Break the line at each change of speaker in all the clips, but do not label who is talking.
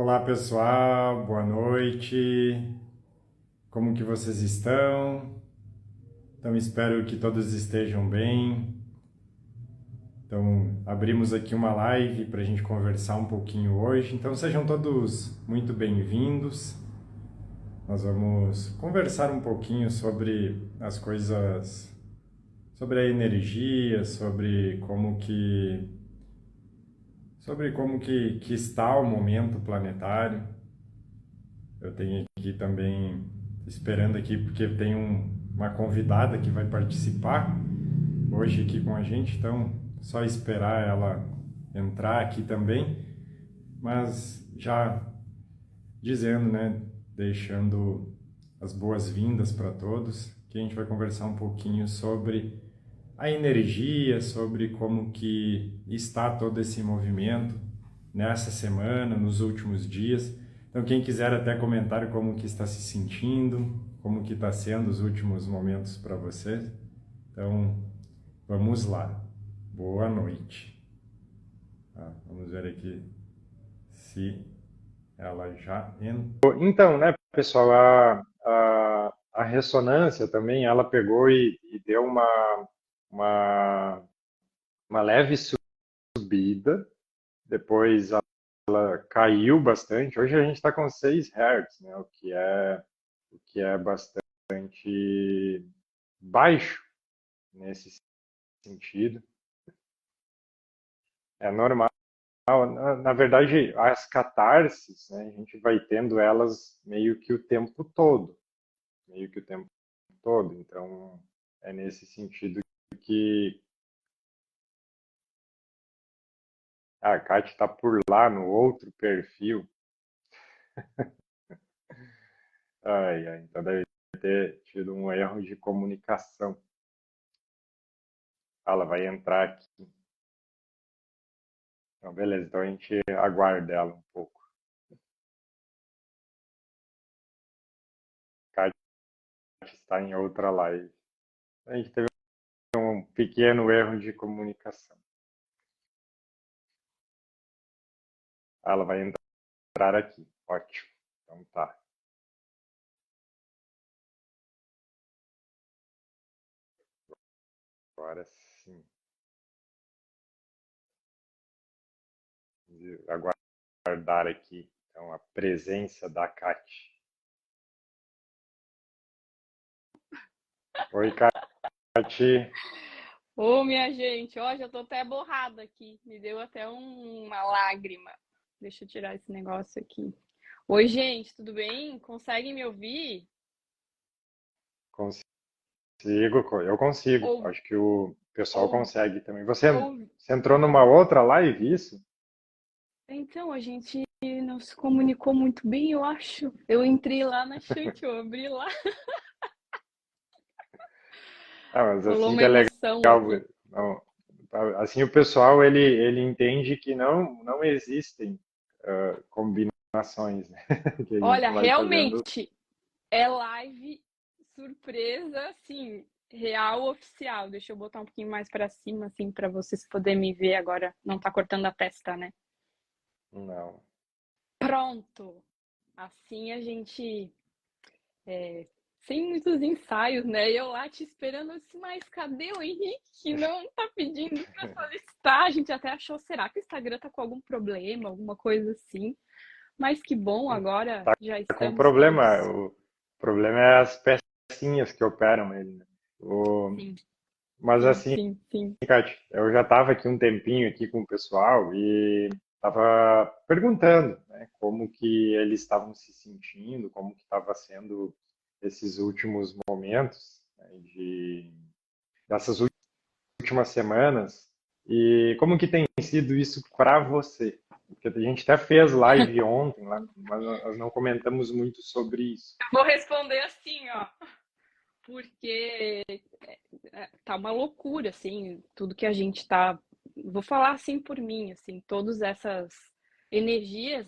Olá pessoal, boa noite. Como que vocês estão? Então espero que todos estejam bem. Então abrimos aqui uma live para a gente conversar um pouquinho hoje. Então sejam todos muito bem-vindos. Nós vamos conversar um pouquinho sobre as coisas, sobre a energia, sobre como que está o momento planetário. Eu tenho aqui também, esperando aqui, porque tem uma convidada que vai participar hoje aqui com a gente, então só esperar ela entrar aqui também, mas já dizendo, né, deixando as boas-vindas para todos, que a gente vai conversar um pouquinho sobre a energia, sobre como que está todo esse movimento nessa semana, nos últimos dias. Então, quem quiser até comentar como que está se sentindo, como que está sendo os últimos momentos para você. Então, vamos lá. Boa noite. Vamos ver aqui se ela já entrou. Então, né, pessoal, a ressonância também, ela pegou e deu uma, uma leve subida, depois caiu bastante. Hoje a gente está com 6 Hz, né, o que é bastante baixo nesse sentido. É normal. Na verdade, as catarses, né, a gente vai tendo elas meio que o tempo todo, meio que o tempo todo. Então, é nesse sentido que a Kate está por lá no outro perfil. Ai, ai, então deve ter tido um erro de comunicação. Ela vai entrar aqui. Então, beleza, então a gente aguarda ela um pouco. A Kate está em outra live. A gente teve um pequeno erro de comunicação. Ela vai entrar aqui. Ótimo. Então tá. Agora sim. Aguardar aqui então a presença da Kate. Oi, Kate.
Ô, minha gente, ó, já tô até borrada aqui. Me deu até uma lágrima. Deixa eu tirar esse negócio aqui. Oi, gente, tudo bem? Conseguem me ouvir?
Consigo, eu consigo.
Ou,
Acho que o pessoal
ou,
consegue também.
ou...
Você entrou numa outra live, isso?
Então, a gente não se comunicou muito bem, eu acho. Eu entrei lá na chat, eu abri lá.
Ah, mas
Rolou
assim
uma
que é legal.
emoção aqui.
Não, assim o pessoal ele entende que não existem combinações, né? Que a gente
Olha,
vai fazendo.
realmente, é live surpresa, assim, real oficial. Deixa eu botar um pouquinho mais pra cima, assim, pra vocês poderem me ver agora. Não tá cortando a testa, né?
Não.
Pronto! Assim a gente, sem muitos ensaios, né? Eu lá te esperando assim, mas cadê o Henrique? Não tá pedindo pra solicitar. A gente até achou, será que o Instagram tá com algum problema, alguma coisa assim? Mas que bom, agora
Tá
já
com
estamos
problema.
todos.
O problema é as pecinhas que operam ele, né?
Sim,
Mas
sim,
assim,
sim, sim.
Kate, eu já estava aqui um tempinho aqui com o pessoal e estava perguntando, né, como que eles estavam se sentindo, como que estava sendo esses últimos momentos, né, dessas últimas semanas e como que tem sido isso para você? Porque a gente até fez live ontem, lá, mas nós não comentamos muito sobre isso.
Vou responder assim, ó, porque tá uma loucura, assim, tudo que a gente tá. Vou falar assim por mim, assim, todas essas energias,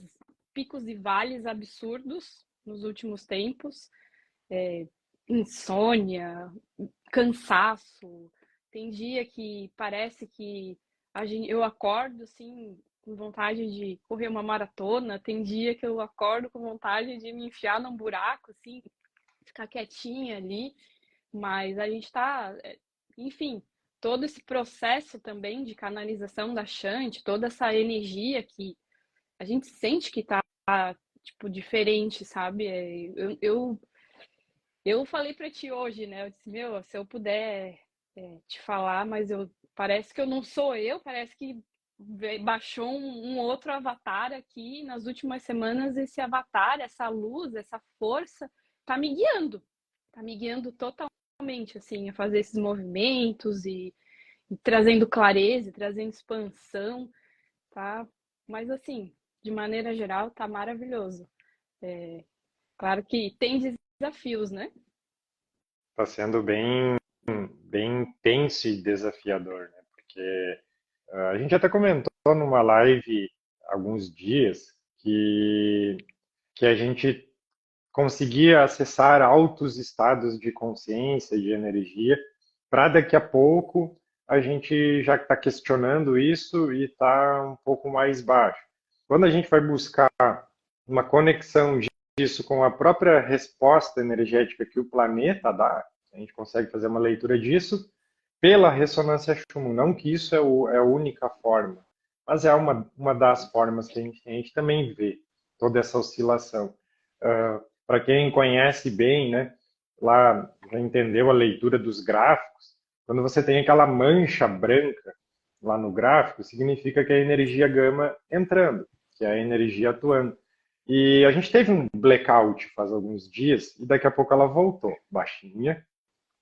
picos e vales absurdos nos últimos tempos, insônia, cansaço. Tem dia que parece que eu acordo assim. com vontade de correr uma maratona, tem dia que eu acordo com vontade de me enfiar num buraco, assim, ficar quietinha ali, mas a gente está, enfim, todo esse processo também de canalização da Shanti, toda essa energia que a gente sente que tá, tipo, diferente, sabe? Eu falei para ti hoje, né? Eu disse, meu, se eu puder te falar, mas parece que eu não sou eu, parece que baixou um outro avatar aqui nas últimas semanas. Esse avatar, essa luz, essa força, tá me guiando totalmente, assim, a fazer esses movimentos e trazendo clareza, e trazendo expansão, tá? Mas assim, de maneira geral, tá maravilhoso. Claro que tem desafios, né?
Está sendo bem intenso e desafiador, né? Porque a gente até comentou numa live há alguns dias que, que a gente conseguia acessar altos estados de consciência, de energia, para daqui a pouco a gente já está questionando isso e está um pouco mais baixo. Quando a gente vai buscar uma conexão disso com a própria resposta energética que o planeta dá, a gente consegue fazer uma leitura disso pela ressonância Schumann. Não que isso é a única forma, mas é uma das formas que a gente também vê toda essa oscilação. Para quem conhece bem, né, lá já entendeu a leitura dos gráficos, quando você tem aquela mancha branca lá no gráfico, significa que é a energia gama entrando, que é a energia atuando. E a gente teve um blackout faz alguns dias e daqui a pouco ela voltou, baixinha,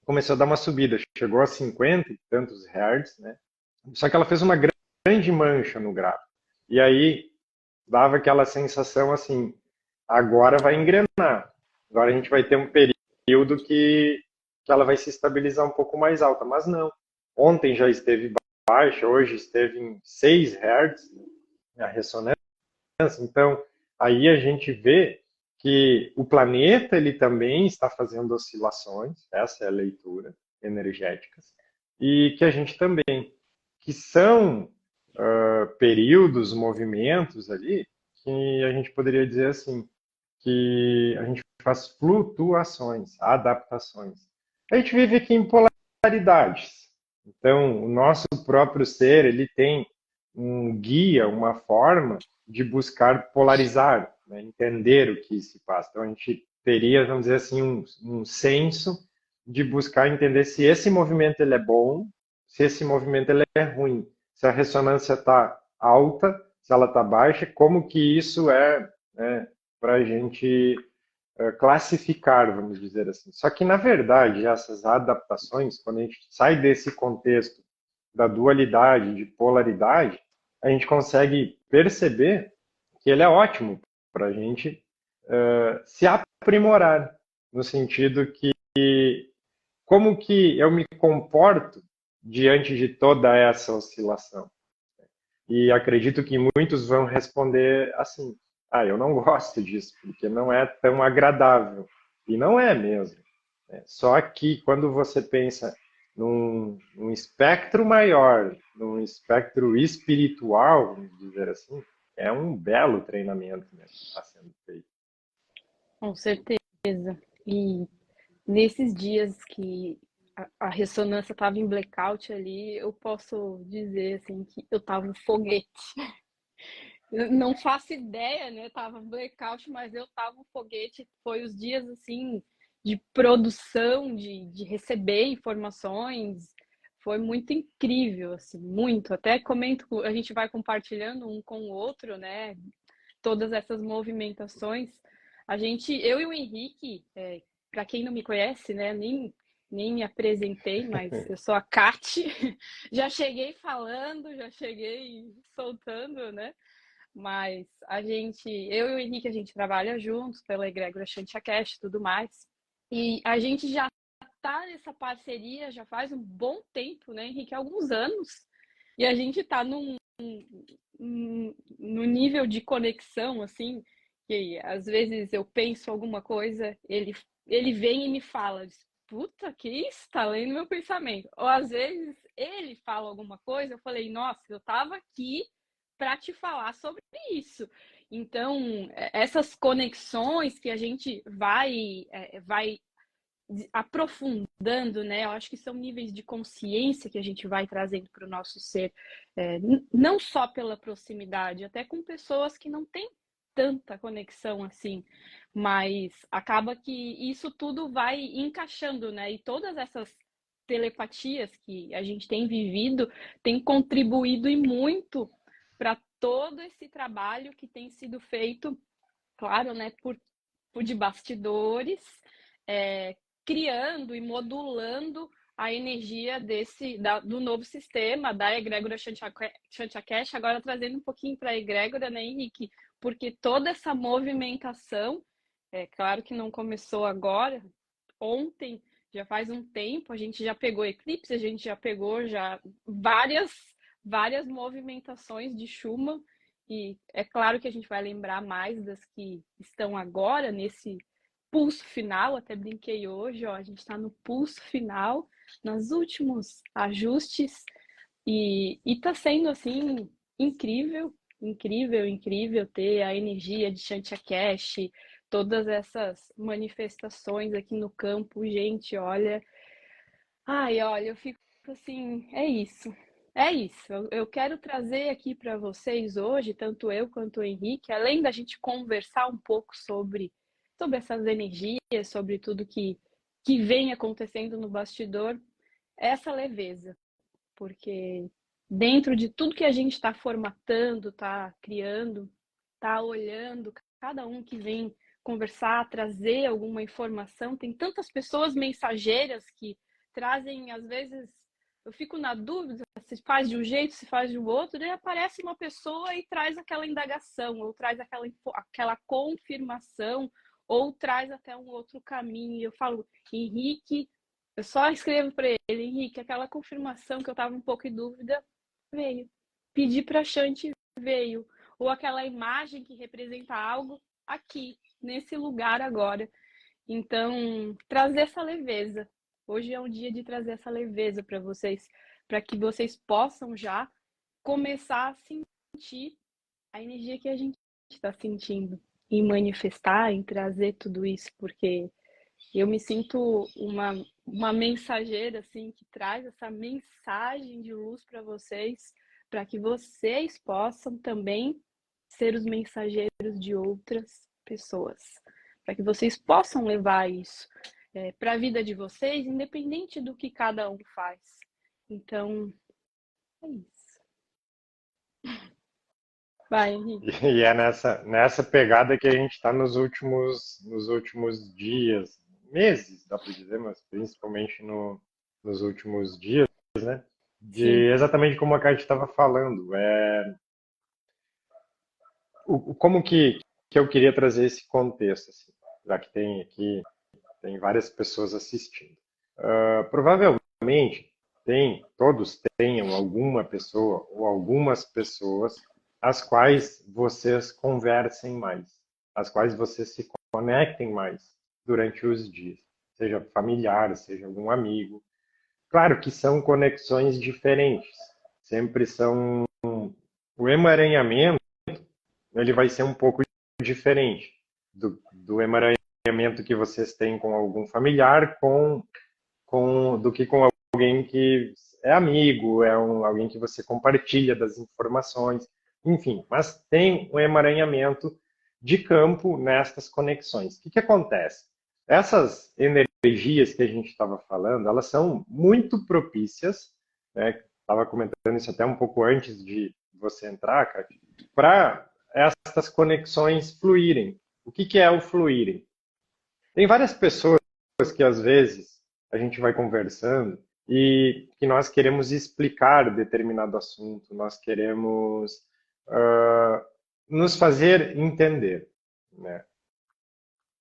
começou a dar uma subida, chegou a 50 e tantos hertz, né? Só que ela fez uma grande mancha no gráfico. E aí dava aquela sensação assim, agora vai engrenar. Agora a gente vai ter um período que ela vai se estabilizar um pouco mais alta, mas não. Ontem já esteve baixa, hoje esteve em 6 Hz a ressonância. Então, aí a gente vê que o planeta ele também está fazendo oscilações, essa é a leitura energéticas, e que a gente também, que são períodos, movimentos ali, que a gente poderia dizer assim, que a gente faz flutuações, adaptações. A gente vive aqui em polaridades. Então, o nosso próprio ser, ele tem um guia, uma forma de buscar polarizar, né? Entender o que se passa. Então, a gente teria, vamos dizer assim, um senso de buscar entender se esse movimento ele é bom, se esse movimento ele é ruim, se a ressonância está alta, se ela está baixa, como que isso é, né, para a gente classificar, vamos dizer assim. Só que, na verdade, essas adaptações, quando a gente sai desse contexto da dualidade, de polaridade, a gente consegue perceber que ele é ótimo para a gente se aprimorar, no sentido que como que eu me comporto diante de toda essa oscilação. E acredito que muitos vão responder assim: ah, eu não gosto disso, porque não é tão agradável. E não é mesmo. Né? Só que quando você pensa num espectro maior, num espectro espiritual, vamos dizer assim, é um belo treinamento mesmo que está sendo feito.
Com certeza. E nesses dias que a ressonância estava em blackout ali, eu posso dizer assim que eu estava um foguete. Eu não faço ideia, né? Tava blackout, mas eu tava um foguete. Foi os dias assim de produção, de receber informações. Foi muito incrível, assim, muito. Até comento, a gente vai compartilhando um com o outro, né? Todas essas movimentações. Eu e o Henrique, para quem não me conhece, né? Nem me apresentei, mas eu sou a Kati. Já cheguei falando, já cheguei soltando, né? Mas eu e o Henrique, a gente trabalha juntos pela egrégora Shantiacast e tudo mais. E a gente já tá nessa parceria já faz um bom tempo, né, Henrique? Alguns anos. E a gente tá no nível de conexão, assim, que às vezes eu penso alguma coisa, ele vem e me fala, diz, puta, que isso? Tá lendo meu pensamento. Ou às vezes ele fala alguma coisa, eu falei, nossa, eu tava aqui para te falar sobre isso. Então, essas conexões que a gente vai aprofundando, né? Eu acho que são níveis de consciência que a gente vai trazendo para o nosso ser, não só pela proximidade, até com pessoas que não têm tanta conexão assim, mas acaba que isso tudo vai encaixando, né? E todas essas telepatias que a gente tem vivido têm contribuído e muito para todo esse trabalho que tem sido feito, claro, né, por de bastidores, é, criando e modulando a energia do novo sistema, da egrégora Shantia Cash, agora trazendo um pouquinho para a egrégora, né, Henrique? Porque toda essa movimentação, é claro que não começou agora, ontem, já faz um tempo, a gente já pegou eclipse, a gente já pegou várias movimentações de Schumann, e é claro que a gente vai lembrar mais das que estão agora nesse pulso final, até brinquei hoje, ó, a gente está no pulso final, nos últimos ajustes, e está sendo assim incrível, incrível, incrível ter a energia de Shantia Cash, todas essas manifestações aqui no campo, gente, olha, ai, olha, eu fico assim, é isso. É isso. Eu quero trazer aqui para vocês hoje, tanto eu quanto o Henrique, além da gente conversar um pouco sobre essas energias, sobre tudo que vem acontecendo no bastidor, essa leveza. Porque dentro de tudo que a gente está formatando, está criando, está olhando, cada um que vem conversar, trazer alguma informação, tem tantas pessoas mensageiras que trazem, às vezes, eu fico na dúvida se faz de um jeito, se faz de um outro, daí aparece uma pessoa e traz aquela indagação, ou traz aquela confirmação, ou traz até um outro caminho. E eu falo, Henrique, eu só escrevo para ele, Henrique, aquela confirmação que eu estava um pouco em dúvida, veio. Pedi para a Shanti, veio. Ou aquela imagem que representa algo aqui, nesse lugar agora. Então, trazer essa leveza. Hoje é um dia de trazer essa leveza para vocês, para que vocês possam já começar a sentir a energia que a gente está sentindo e manifestar, em trazer tudo isso, porque eu me sinto uma mensageira assim que traz essa mensagem de luz para vocês, para que vocês possam também ser os mensageiros de outras pessoas, para que vocês possam levar isso para a vida de vocês, independente do que cada um faz. Então, é isso. Vai, Henrique.
E é nessa pegada que a gente está nos últimos dias, meses, dá para dizer, mas principalmente nos últimos dias, né?
Sim,
De exatamente como a Kate estava falando. Como que eu queria trazer esse contexto, assim, já que tem aqui, tem várias pessoas assistindo. Provavelmente todos tenham alguma pessoa ou algumas pessoas as quais vocês conversem mais, as quais vocês se conectem mais durante os dias, seja familiar, seja algum amigo. Claro que são conexões diferentes, sempre são o emaranhamento, ele vai ser um pouco diferente do emaranhamento que vocês têm com algum familiar, do que com alguém que é amigo, alguém que você compartilha das informações, enfim, mas tem um emaranhamento de campo nestas conexões. O que acontece? Essas energias que a gente estava falando, elas são muito propícias, né? Estava comentando isso até um pouco antes de você entrar, cara, para essas conexões fluírem. O que é o fluírem? Tem várias pessoas que às vezes a gente vai conversando e que nós queremos explicar determinado assunto, nós queremos uh, nos fazer entender, né?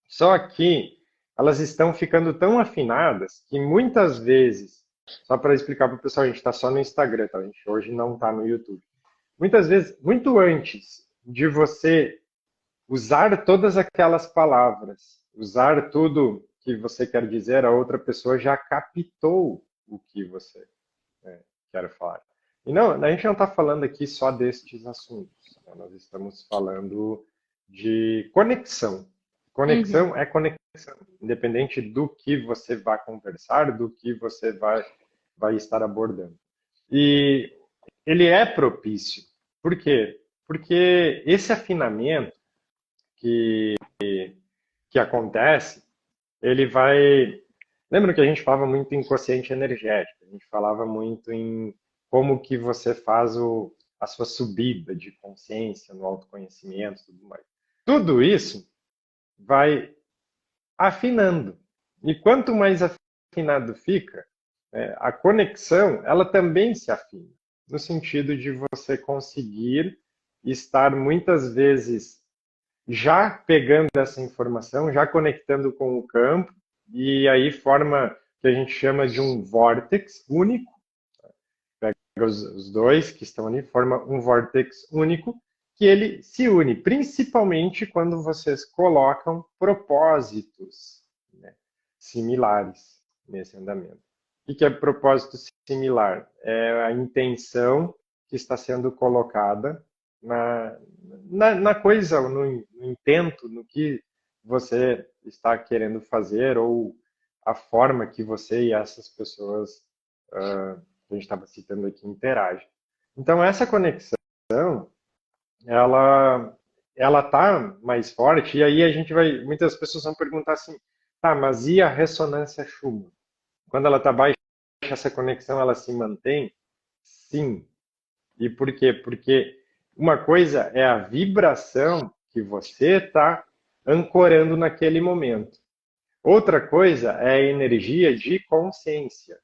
Só que elas estão ficando tão afinadas que muitas vezes, só para explicar para o pessoal, a gente está só no Instagram, tá? A gente hoje não está no YouTube. Muitas vezes, muito antes de você usar todas aquelas palavras, usar tudo que você quer dizer, a outra pessoa já captou o que você quer falar. E não, a gente não está falando aqui só destes assuntos, né? Nós estamos falando de conexão.
Uhum.
Conexão é conexão, independente do que você vai conversar, do que você vai estar abordando. E ele é propício. Por quê? Porque esse afinamento que, que acontece, ele vai. Lembra que a gente falava muito em quociente energético, a gente falava muito em como que você faz a sua subida de consciência no autoconhecimento e tudo mais. Tudo isso vai afinando. E quanto mais afinado fica, a conexão, ela também se afina, no sentido de você conseguir estar muitas vezes já pegando essa informação, já conectando com o campo, e aí forma o que a gente chama de um vórtex único. Pega os dois que estão ali, forma um vórtex único, que ele se une, principalmente quando vocês colocam propósitos, né, similares nesse andamento. O que é propósito similar? É a intenção que está sendo colocada na coisa, no intento, no que você está querendo fazer, ou a forma que você e essas pessoas que a gente estava citando aqui interagem. Então, essa conexão, ela ela tá mais forte, e aí a gente vai, muitas pessoas vão perguntar assim, tá, mas e a ressonância Schumann? Quando ela está baixa, essa conexão ela se mantém? Sim. E por quê? Porque uma coisa é a vibração que você está ancorando naquele momento. Outra coisa é a energia de consciência,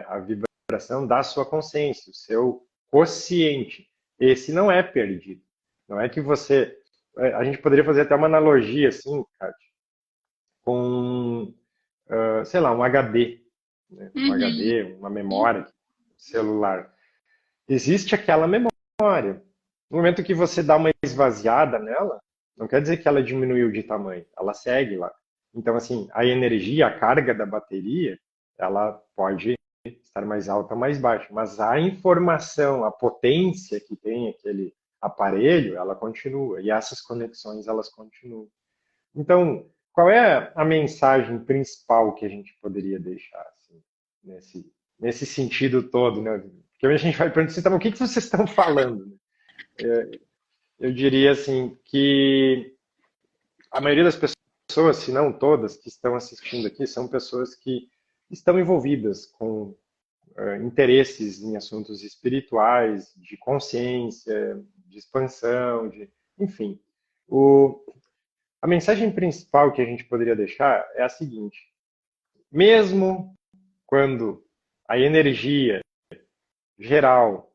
a vibração da sua consciência, o seu quociente. Esse não é perdido. Não é que você. A gente poderia fazer até uma analogia assim, Kátia, com, sei lá, um HD, né? Um
Uhum.
HD, uma memória celular. Existe aquela memória. No momento que você dá uma esvaziada nela, não quer dizer que ela diminuiu de tamanho, ela segue lá. Então, assim, a energia, a carga da bateria, ela pode estar mais alta ou mais baixa, mas a informação, a potência que tem aquele aparelho, ela continua, e essas conexões, elas continuam. Então, qual é a mensagem principal que a gente poderia deixar, assim, nesse sentido todo, né? Porque a gente vai perguntar assim, tá, mas o que que vocês estão falando? Eu diria assim que a maioria das pessoas, se não todas, que estão assistindo aqui, são pessoas que estão envolvidas com interesses em assuntos espirituais, de consciência, de expansão, enfim. O, a mensagem principal que a gente poderia deixar é a seguinte: mesmo quando a energia geral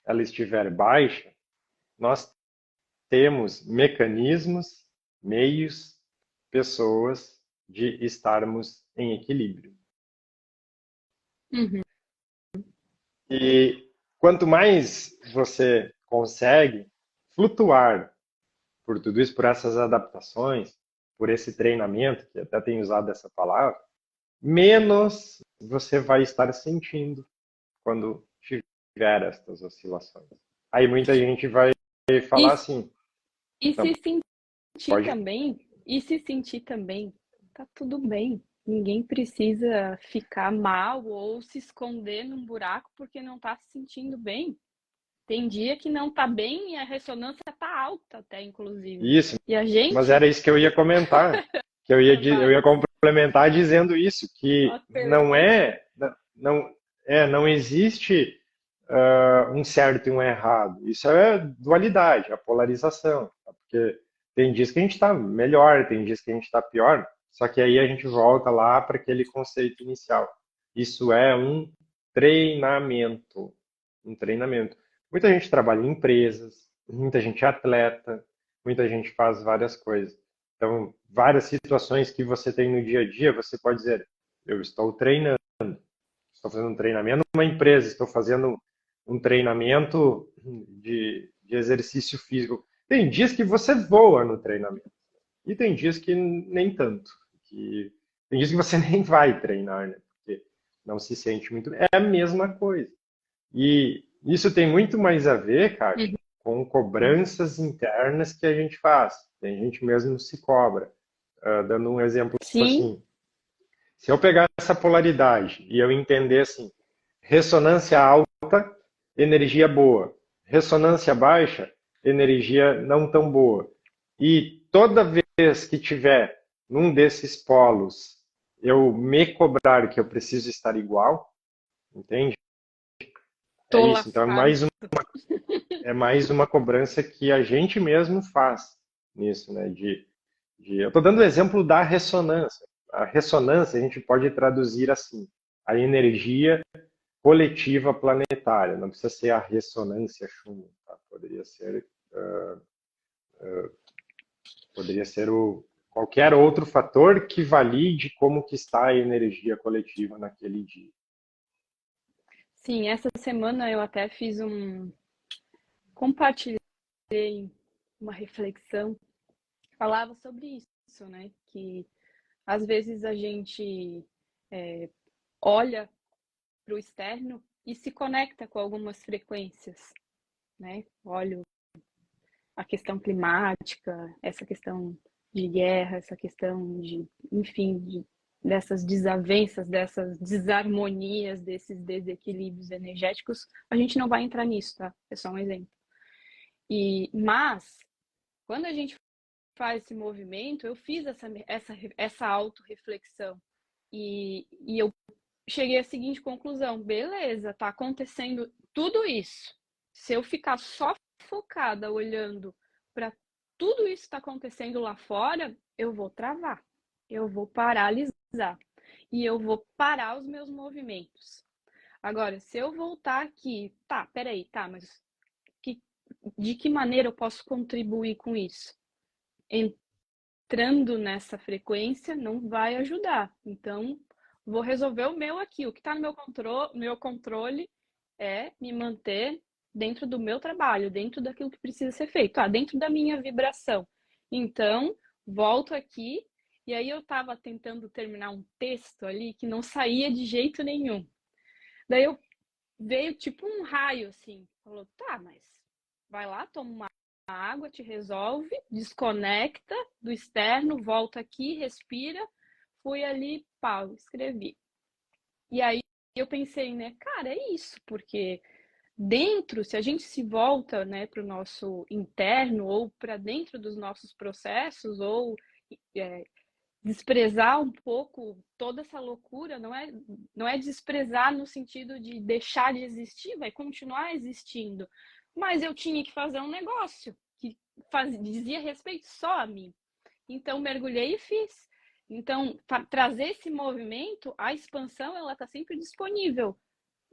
ela estiver baixa, nós temos mecanismos, meios, pessoas de estarmos em equilíbrio.
Uhum.
E quanto mais você consegue flutuar por tudo isso, por essas adaptações, por esse treinamento, que até tem usado essa palavra, menos você vai estar sentindo quando tiver estas oscilações. Aí muita gente vai falar
E,
assim,
e
não,
se sentir
pode.
também, e se sentir também, tá tudo bem. Ninguém precisa ficar mal ou se esconder num buraco porque não tá se sentindo bem. Tem dia que não tá bem e a ressonância tá alta até, inclusive.
Isso,
E a
mas
gente,
era isso que eu ia comentar, que eu
vai,
ia complementar dizendo isso, que não
pode.
não não existe um certo e um errado. Isso é dualidade, a polarização, tá? Porque tem dias que a gente está melhor, tem dias que a gente está pior, só que aí a gente volta lá para aquele conceito inicial. Isso é treinamento, um treinamento. Muita gente trabalha em empresas, muita gente é atleta, muita gente faz várias coisas. Então, várias situações que você tem no dia a dia, você pode dizer: eu estou treinando, estou fazendo um treinamento numa empresa, estou fazendo um treinamento de exercício físico. Tem dias que você voa no treinamento e tem dias que nem tanto. Que, tem dias que você nem vai treinar, né? Porque não se sente muito bem. É a mesma coisa. E Isso tem muito mais a ver, Kátia,
Uhum.
com cobranças internas que a gente faz. Tem gente mesmo que se cobra. Dando um exemplo
Sim,
assim, se eu pegar essa polaridade e eu entender assim, ressonância alta, energia boa, ressonância baixa, energia não tão boa. E toda vez que tiver num desses polos, eu me cobrar que eu preciso estar igual, entende? É
tô
isso. Então
lascado.
é mais uma cobrança que a gente mesmo faz nisso, né? Eu estou dando o exemplo da ressonância. A ressonância a gente pode traduzir assim: a energia coletiva planetária. Não precisa ser a ressonância Schumann, tá? Poderia ser qualquer outro fator que valide como que está a energia coletiva naquele dia.
Sim, essa semana eu até compartilhei uma reflexão, falava sobre isso, né? Que às vezes a gente olha para o externo e se conecta com algumas frequências, né? Olha a questão climática, essa questão de guerra, essa questão de, enfim, dessas desavenças, dessas desarmonias, desses desequilíbrios energéticos, a gente não vai entrar nisso, tá? É só um exemplo. Mas, quando a gente faz esse movimento, eu fiz essa autorreflexão e eu cheguei à seguinte conclusão: beleza, tá acontecendo tudo isso. Se eu ficar só focada olhando para tudo isso que está acontecendo lá fora, eu vou travar, eu vou paralisar e eu vou parar os meus movimentos. Agora, se eu voltar aqui, tá, peraí, tá, mas que, de que maneira eu posso contribuir com isso? Entrando nessa frequência não vai ajudar. Então, vou resolver o meu aqui. O que está no meu controle é me manter dentro do meu trabalho, dentro daquilo que precisa ser feito, dentro da minha vibração. Então, volto aqui, e aí eu estava tentando terminar um texto ali que não saía de jeito nenhum. Daí eu veio tipo um raio assim, falou: tá, mas vai lá, toma uma água, te resolve, desconecta do externo, volta aqui, respira. Fui ali, pau, escrevi. E aí eu pensei, né, cara, é isso, porque dentro, se a gente se volta, né, para o nosso interno ou para dentro dos nossos processos ou é, desprezar um pouco toda essa loucura, não é desprezar no sentido de deixar de existir, vai continuar existindo. Mas eu tinha que fazer um negócio que dizia respeito só a mim. Então mergulhei e fiz. Então, trazer esse movimento, a expansão, ela está sempre disponível,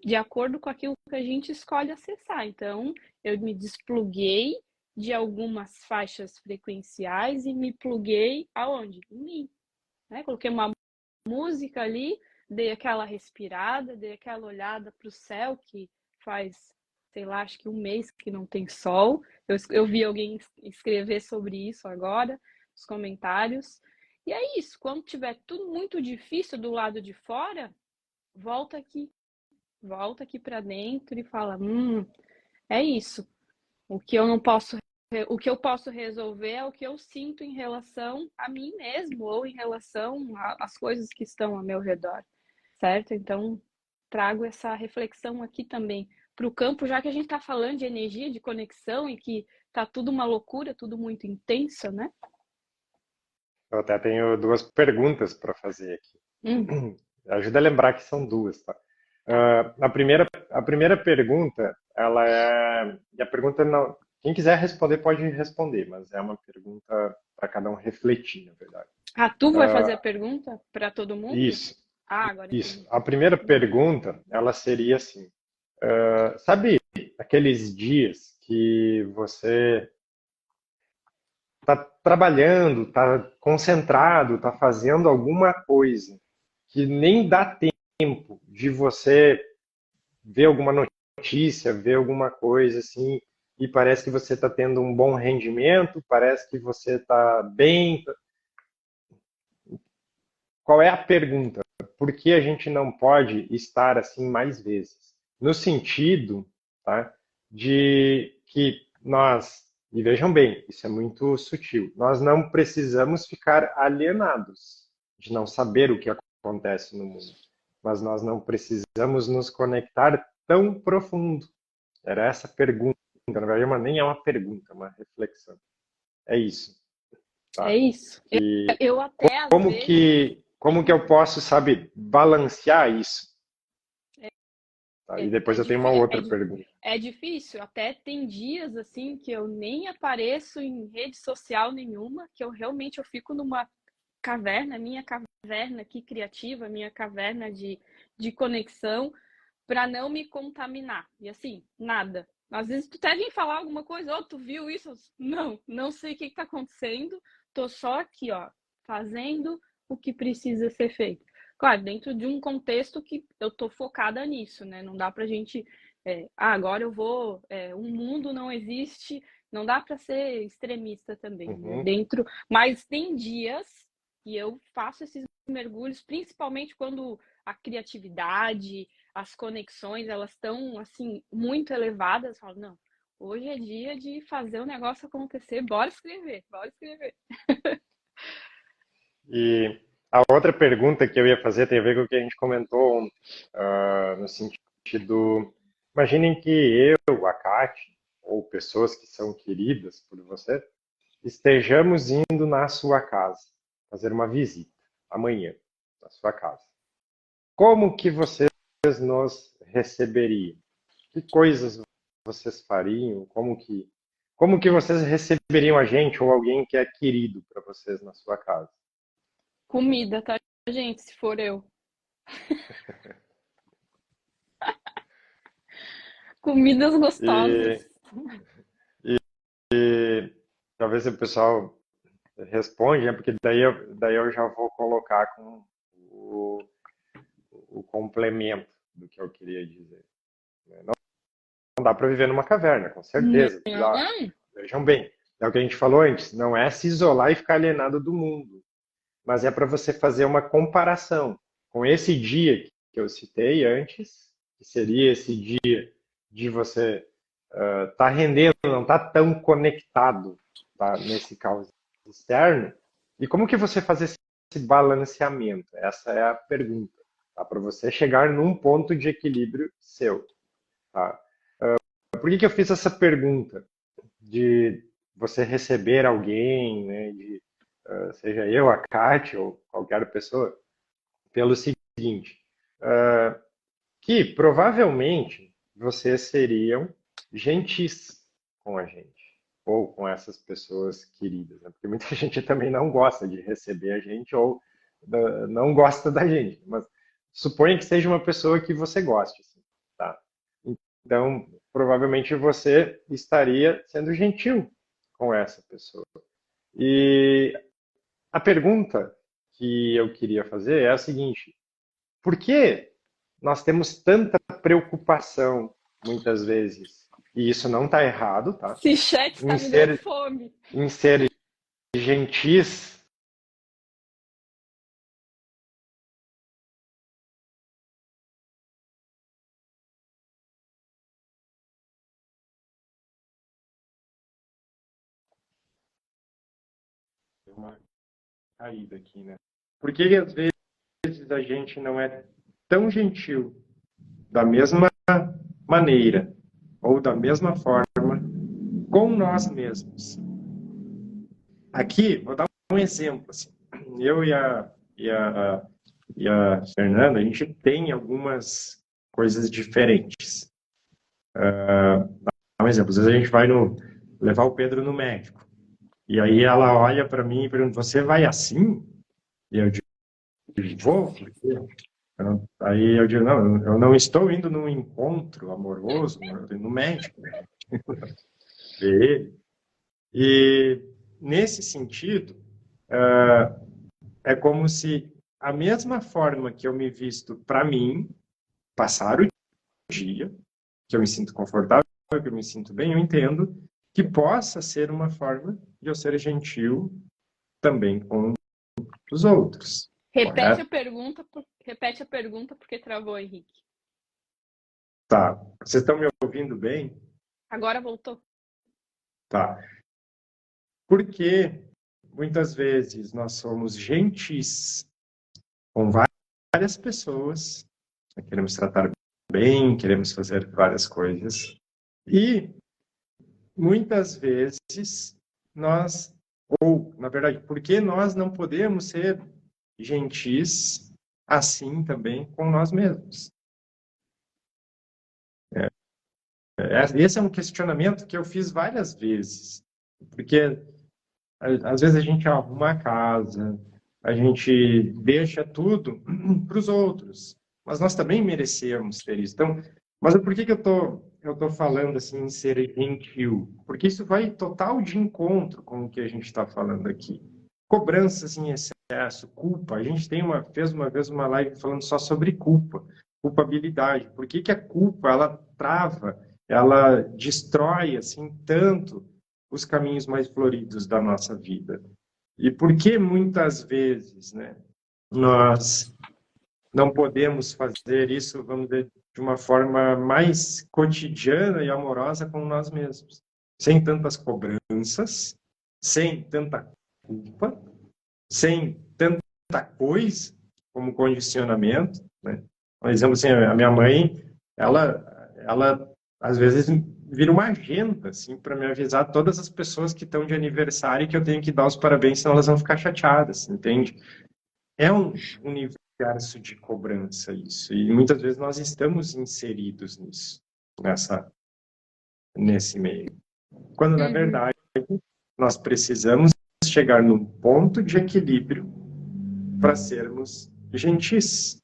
de acordo com aquilo que a gente escolhe acessar. Então, eu me despluguei de algumas faixas frequenciais e me pluguei aonde? Em mim, né? Coloquei uma música ali, dei aquela respirada, dei aquela olhada para o céu que faz, sei lá, acho que um mês que não tem sol. Eu vi alguém escrever sobre isso agora, nos comentários. E é isso, quando tiver tudo muito difícil do lado de fora, volta aqui para dentro e fala: é isso. O que eu não posso o que eu posso resolver é o que eu sinto em relação a mim mesmo ou em relação às coisas que estão ao meu redor, certo? Então, trago essa reflexão aqui também para o campo, já que a gente está falando de energia, de conexão e que tá tudo uma loucura, tudo muito intenso, né?
Eu até tenho duas perguntas para fazer aqui.
Hum,
Ajuda a lembrar que são duas, tá?
tá.
A primeira pergunta, ela é. E a pergunta não. Quem quiser responder pode responder, mas é uma pergunta para cada um refletir, na verdade.
Ah, tu vai fazer a pergunta para todo mundo?
Isso,
Ah, agora
isso.
entendi.
A primeira
Hum.
pergunta, ela seria assim: sabe aqueles dias que você está trabalhando, está concentrado, está fazendo alguma coisa que nem dá tempo de você ver alguma notícia, ver alguma coisa assim, e parece que você está tendo um bom rendimento, parece que você está bem. Qual é a pergunta? Por que a gente não pode estar assim mais vezes? No sentido,
tá? De que nós, e vejam bem, isso é muito sutil, nós não precisamos ficar alienados de não saber o que acontece no mundo, mas nós não precisamos nos conectar tão profundo. Era essa a pergunta, na verdade, nem é uma pergunta, é uma reflexão. É isso,
É
tá?
isso.
Que
Eu até, às
como
vezes,
que como que eu posso, sabe, balancear isso? Tá? E depois eu tenho uma outra pergunta.
é difícil. Até tem dias, assim, que eu nem apareço em rede social nenhuma, que eu realmente eu fico numa caverna, minha caverna aqui criativa, minha caverna de conexão, para não me contaminar. E assim, nada. Às vezes tu até vem falar alguma coisa, oh, tu viu isso? Não, não sei o que está acontecendo, tô só aqui, ó, fazendo o que precisa ser feito. Claro, dentro de um contexto que eu tô focada nisso, né? Não dá pra gente, agora eu vou, um mundo não existe, não dá para ser extremista também, né?
Uhum.
Mas tem dias que eu faço esses mergulhos, principalmente quando a criatividade, as conexões, elas estão assim muito elevadas. Eu falo, não, hoje é dia de fazer o negócio acontecer, bora escrever, bora escrever.
E a outra pergunta que eu ia fazer tem a ver com o que a gente comentou ontem, no sentido, imaginem que eu, a Kate, ou pessoas que são queridas por você, estejamos indo na sua casa, fazer uma visita amanhã na sua casa. Como que vocês nos receberiam? Que coisas vocês fariam? Como que vocês receberiam a gente ou alguém que é querido para vocês na sua casa?
Comida, tá, gente? Se for eu. Comidas gostosas.
E, e talvez o pessoal responde, né? Porque daí eu já vou colocar com o complemento do que eu queria dizer. Não dá para viver numa caverna, com certeza.
Não,
Vejam bem, é o que a gente falou antes, não é se isolar e ficar alienado do mundo, mas é para você fazer uma comparação com esse dia que eu citei antes, que seria esse dia de você tá rendendo, não tá tão conectado, tá, nesse caos externo. E como que você faz esse balanceamento? Essa é a pergunta, tá? Para você chegar num ponto de equilíbrio seu, tá? Por que que eu fiz essa pergunta de você receber alguém, né, de, seja eu, a Kátia ou qualquer pessoa, pelo seguinte, que provavelmente vocês seriam gentis com a gente, ou com essas pessoas queridas, né? Porque muita gente também não gosta de receber a gente ou não gosta da gente, mas suponha que seja uma pessoa que você goste, assim, tá? Então, provavelmente você estaria sendo gentil com essa pessoa. E a pergunta que eu queria fazer é a seguinte: por que nós temos tanta preocupação, muitas vezes, e isso não está errado, tá?
esse chat
Em
está me dando
ser,
fome.
em ser gentis, uma caída aqui, né? Por que às vezes a gente não é tão gentil da mesma maneira ou da mesma forma com nós mesmos? Aqui, vou dar um exemplo. Assim. Eu e a Fernanda, a gente tem algumas coisas diferentes. Dá um exemplo. Às vezes a gente vai levar o Pedro no médico. E aí ela olha para mim e pergunta: você vai assim? E eu digo: vou. Aí eu digo: não, eu não estou indo num encontro amoroso, eu estou indo no médico, ver ele. E nesse sentido, é como se a mesma forma que eu me visto para mim, passar o dia, que eu me sinto confortável, que eu me sinto bem, eu entendo que possa ser uma forma de eu ser gentil também com os outros, correto?
Repete a pergunta porque travou, Henrique.
Tá. Vocês estão me ouvindo bem?
Agora voltou.
Tá. Porque muitas vezes nós somos gentis com várias pessoas, queremos tratar bem, queremos fazer várias coisas, e muitas vezes nós, ou na verdade, por que nós não podemos ser gentis assim também com nós mesmos? Esse é um questionamento que eu fiz várias vezes, porque às vezes a gente arruma a casa, a gente deixa tudo para os outros, mas nós também merecemos ter isso. Então, mas por que que eu tô falando assim em ser gentil? Porque isso vai total de encontro com o que a gente está falando aqui. Cobranças em excesso, culpa. A gente fez uma vez uma live falando só sobre culpa, culpabilidade. Por que que a culpa ela trava, ela destrói assim tanto os caminhos mais floridos da nossa vida? E por que muitas vezes, né, nós não podemos fazer isso, vamos dizer, de uma forma mais cotidiana e amorosa com nós mesmos, sem tantas cobranças, sem tanta culpa, sem tanta coisa como condicionamento, né? Por exemplo, assim, a minha mãe, ela às vezes vira uma agenda, assim, para me avisar todas as pessoas que estão de aniversário e que eu tenho que dar os parabéns, senão elas vão ficar chateadas, entende? É um universo de cobrança isso, e muitas vezes nós estamos inseridos nisso, nesse meio. Quando, na
Uhum.
verdade, nós precisamos chegar num ponto de equilíbrio para sermos gentis.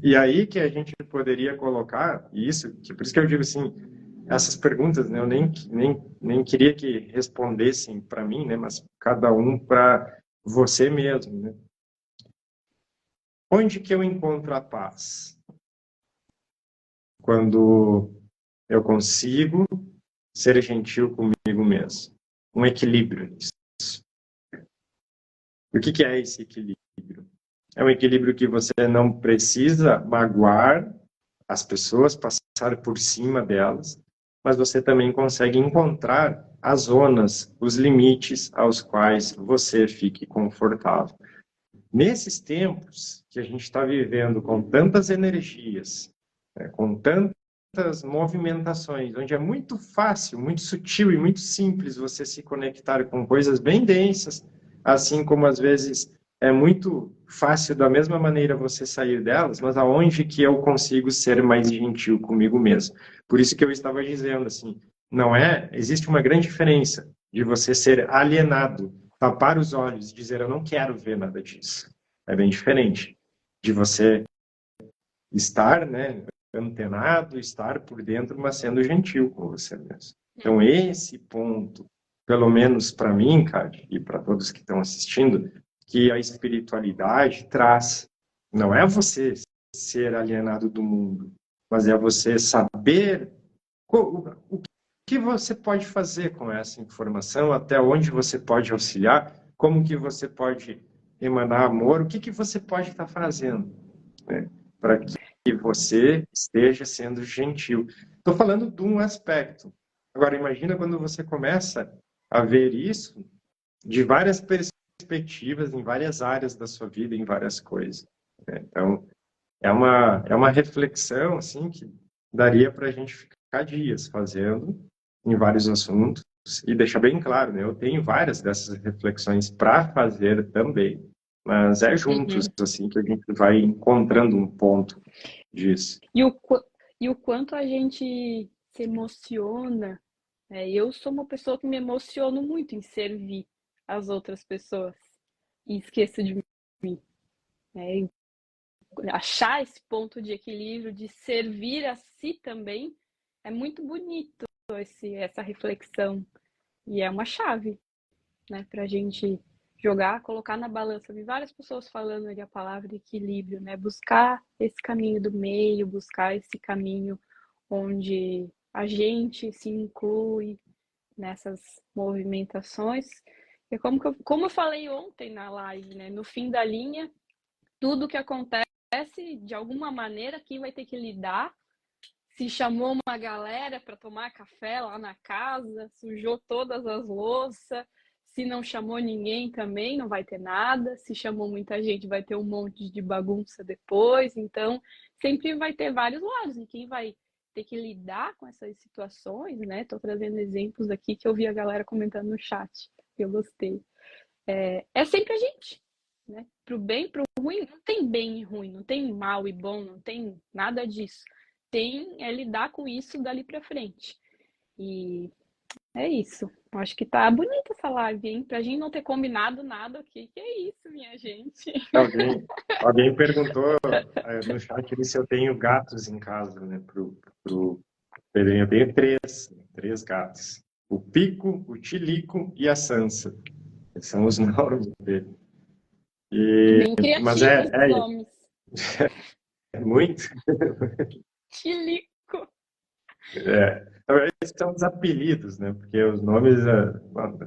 E aí que a gente poderia colocar isso, que por isso que eu digo assim, essas perguntas, né, eu nem queria que respondessem para mim, né, mas cada um para você mesmo, né? Onde que eu encontro a paz? Quando eu consigo ser gentil comigo mesmo. Um equilíbrio nisso. O que que é esse equilíbrio? É um equilíbrio que você não precisa magoar as pessoas, passar por cima delas, mas você também consegue encontrar as zonas, os limites aos quais você fique confortável. Nesses tempos que a gente está vivendo com tantas energias, né, com tantas movimentações, onde é muito fácil, muito sutil e muito simples você se conectar com coisas bem densas, assim como às vezes é muito fácil da mesma maneira você sair delas, mas aonde que eu consigo ser mais gentil comigo mesmo? Por isso que eu estava dizendo assim, existe uma grande diferença de você ser alienado, tapar os olhos e dizer eu não quero ver nada disso. É bem diferente de você estar, né, antenado, estar por dentro, mas sendo gentil com você mesmo. Então, esse ponto, pelo menos para mim, cara, e para todos que estão assistindo, que a espiritualidade traz, não é você ser alienado do mundo, mas é você saber o que você pode fazer com essa informação, até onde você pode auxiliar, como que você pode emanar amor, o que que você pode estar fazendo, né, para que você esteja sendo gentil. Estou falando de um aspecto. Agora, imagina quando você começa a ver isso de várias perspectivas, em várias áreas da sua vida, em várias coisas, né? Então, é uma reflexão assim que daria para a gente ficar dias fazendo em vários assuntos e deixar bem claro, né? Eu tenho várias dessas reflexões para fazer também, mas é juntos
Uhum.
assim que a gente vai encontrando um ponto disso.
E o quanto a gente se emociona. Eu sou uma pessoa que me emociono muito em servir as outras pessoas e esqueço de mim. Né? Achar esse ponto de equilíbrio, de servir a si também, é muito bonito essa reflexão. E é uma chave, né, para a gente jogar, colocar na balança. Vi várias pessoas falando ali a palavra equilíbrio, né? Buscar esse caminho do meio, buscar esse caminho onde a gente se inclui nessas movimentações. E como eu falei ontem na live, né? No fim da linha, tudo que acontece de alguma maneira, quem vai ter que lidar? Se chamou uma galera para tomar café lá na casa, sujou todas as louças. Se não chamou ninguém também, não vai ter nada. Se chamou muita gente, vai ter um monte de bagunça depois. Então, sempre vai ter vários lados. E quem vai ter que lidar com essas situações, né? Estou trazendo exemplos aqui que eu vi a galera comentando no chat, que eu gostei. É sempre a gente, né? Pro bem, pro ruim, não tem bem e ruim, não tem mal e bom, não tem nada disso. Tem lidar com isso dali para frente. E é isso. Acho que tá bonita essa live, hein? Pra gente não ter combinado nada aqui. Que é isso, minha gente?
Alguém perguntou no chat ali se eu tenho gatos em casa, né? Pedrinho, eu tenho três gatos. O Pico, o Tilico e a Sansa. Esses são os nomes dele.
Bem
Mas
criativos os nomes.
É muito.
Tilico.
Esses são os apelidos, né? Porque os nomes,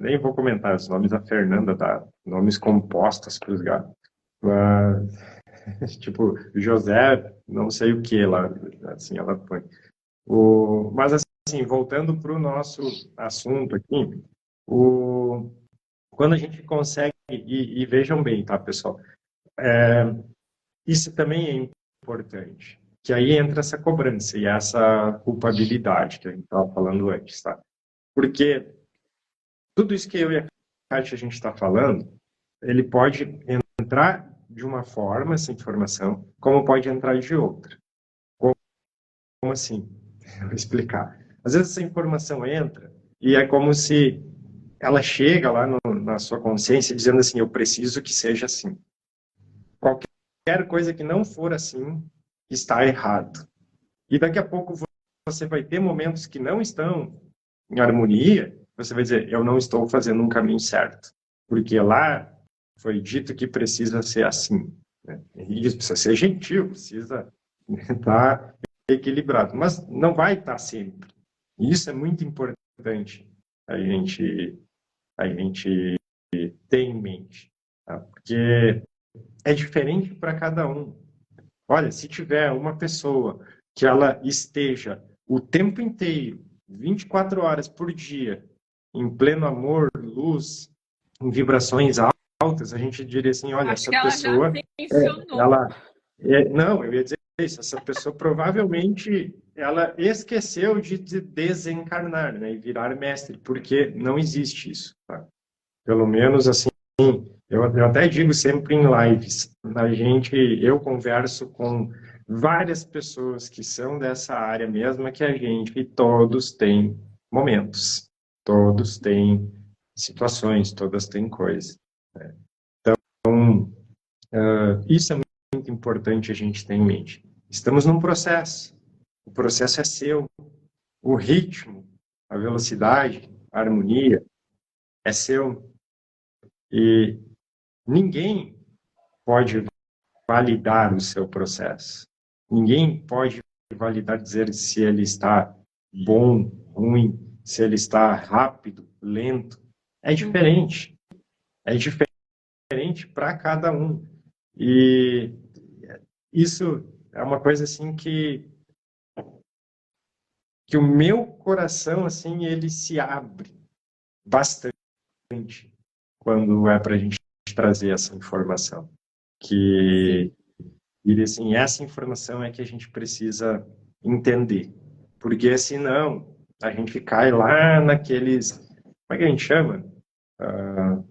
nem vou comentar, os nomes a Fernanda dá, nomes compostos para os gatos. Mas, tipo, José, não sei o que lá, assim, ela põe. Mas, assim, voltando para o nosso assunto aqui, quando a gente consegue, e vejam bem, tá, pessoal? Isso também é importante. Que aí entra essa cobrança e essa culpabilidade que a gente estava falando antes, tá? Porque tudo isso que eu e a Kátia a gente está falando, ele pode entrar de uma forma, essa informação, como pode entrar de outra. Como assim? Eu vou explicar. Às vezes essa informação entra e é como se ela chega lá na sua consciência dizendo assim, eu preciso que seja assim. Qualquer coisa que não for assim está errado. E daqui a pouco você vai ter momentos que não estão em harmonia, você vai dizer, eu não estou fazendo um caminho certo. Porque lá foi dito que precisa ser assim. Né? E isso precisa ser gentil, precisa estar equilibrado. Mas não vai estar sempre. E isso é muito importante a gente ter em mente. Tá? Porque é diferente para cada um. Olha, se tiver uma pessoa que ela esteja o tempo inteiro, 24 horas por dia, em pleno amor, luz, em vibrações altas, a gente diria assim, olha,
Acho
essa
que ela já
pessoa,
ascensionou.
não, eu ia dizer isso, essa pessoa provavelmente ela esqueceu de desencarnar, né, e virar mestre, porque não existe isso, tá? Pelo menos assim, eu até digo sempre em lives, eu converso com várias pessoas que são dessa área mesma que a gente, e todos têm momentos, todos têm situações, todas têm coisas. Então, isso é muito importante a gente ter em mente. Estamos num processo, o processo é seu, o ritmo, a velocidade, a harmonia é seu, e ninguém pode validar o seu processo. Ninguém pode validar, dizer se ele está bom, ruim, se ele está rápido, lento. É diferente. É diferente para cada um. E isso é uma coisa assim que o meu coração assim ele se abre bastante quando é para a gente trazer essa informação. Que E assim, essa informação é que a gente precisa entender. Porque senão a gente cai lá naqueles, como é que a gente chama?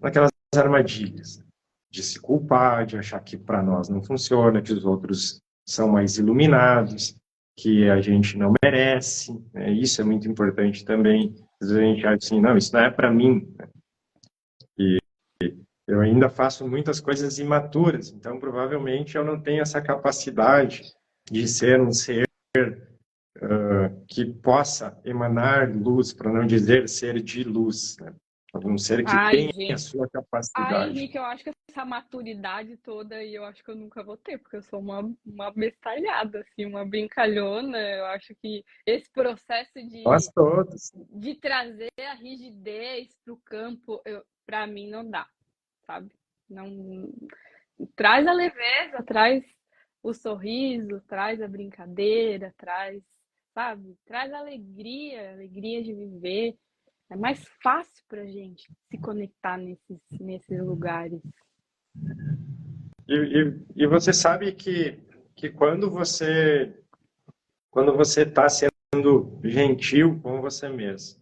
Naquelas armadilhas de se culpar, de achar que para nós não funciona, que os outros são mais iluminados, que a gente não merece. Né? Isso é muito importante também. Às vezes a gente acha assim, não, isso não é para mim. E eu ainda faço muitas coisas imaturas, então provavelmente eu não tenho essa capacidade de ser um ser que possa emanar luz, para não dizer ser de luz, né? Um ser que
Ai,
tem a
gente.
sua
Ai,
capacidade.
Henrique, eu acho que essa maturidade toda aí, eu acho que eu nunca vou ter, porque eu sou uma bestalhada, assim, uma brincalhona. Eu acho que esse processo
Nós todos.
de trazer a rigidez para o campo, para mim não dá, sabe? Não traz a leveza, traz o sorriso, traz a brincadeira, traz, sabe, traz alegria de viver. É mais fácil pra gente se conectar nesses lugares.
E você sabe que quando você está sendo gentil com você mesmo,